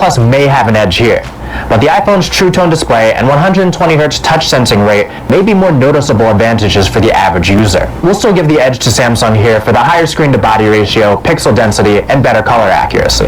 Plus may have an edge here, but the iPhone's True Tone display and 120Hz touch sensing rate may be more noticeable advantages for the average user. We'll still give the edge to Samsung here for the higher screen-to-body ratio, pixel density, and better color accuracy.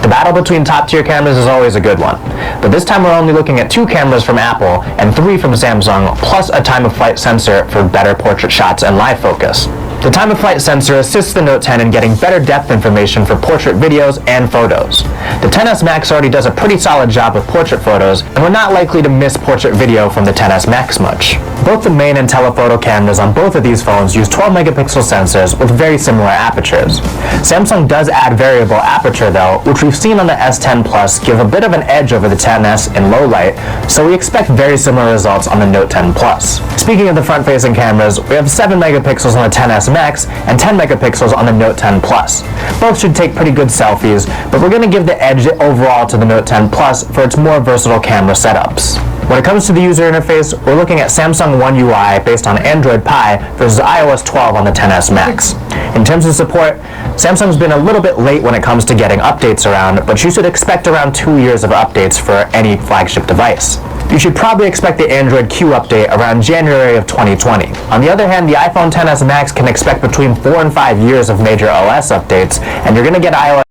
The battle between top-tier cameras is always a good one, but this time we're only looking at 2 cameras from Apple and 3 from Samsung, plus a time-of-flight sensor for better portrait shots and live focus. The time-of-flight sensor assists the Note 10 in getting better depth information for portrait videos and photos. The XS Max already does a pretty solid job with portrait photos, and we're not likely to miss portrait video from the XS Max much. Both the main and telephoto cameras on both of these phones use 12-megapixel sensors with very similar apertures. Samsung does add variable aperture though, which we've seen on the S10 Plus give a bit of an edge over the XS in low light, so we expect very similar results on the Note 10 Plus. Speaking of the front-facing cameras, we have 7 megapixels on the XS Max and 10 megapixels on the Note 10 Plus. Both should take pretty good selfies, but we're going to give the edge overall to the Note 10 Plus for its more versatile camera setups. When it comes to the user interface, we're looking at Samsung One UI based on Android Pie versus iOS 12 on the XS Max. In terms of support, Samsung's been a little bit late when it comes to getting updates around, but you should expect around 2 years of updates for any flagship device. You should probably expect the Android Q update around January of 2020. On the other hand, the iPhone XS Max can expect between 4 and 5 years of major OS updates, and you're going to get iOS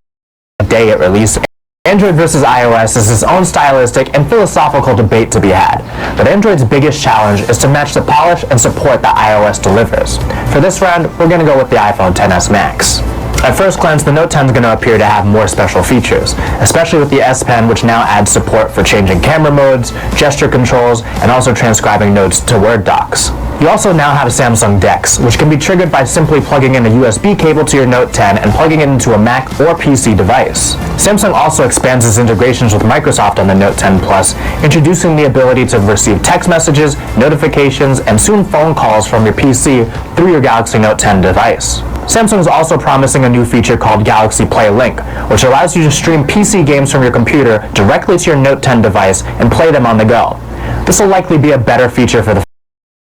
a day at release. Android versus iOS is its own stylistic and philosophical debate to be had, but Android's biggest challenge is to match the polish and support that iOS delivers. For this round, we're going to go with the iPhone XS Max. At first glance, the Note 10 is going to appear to have more special features, especially with the S Pen, which now adds support for changing camera modes, gesture controls, and also transcribing notes to Word docs. You also now have Samsung DeX, which can be triggered by simply plugging in a USB cable to your Note 10 and plugging it into a Mac or PC device. Samsung also expands its integrations with Microsoft on the Note 10 Plus, introducing the ability to receive text messages, notifications, and soon phone calls from your PC through your Galaxy Note 10 device. Samsung is also promising a new feature called Galaxy Play Link, which allows you to stream PC games from your computer directly to your Note 10 device and play them on the go. This will likely be a better feature for the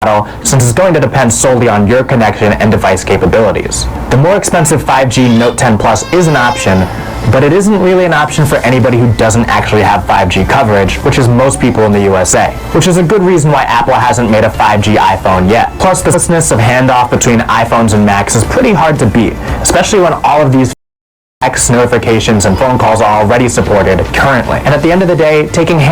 model, since it's going to depend solely on your connection and device capabilities. The more expensive 5G Note 10 Plus is an option, but it isn't really an option for anybody who doesn't actually have 5G coverage, which is most people in the USA, which is a good reason why Apple hasn't made a 5G iPhone yet. Plus, the seamlessness of handoff between iPhones and Macs is pretty hard to beat, especially when all of these text notifications and phone calls are already supported currently. And at the end of the day, taking hand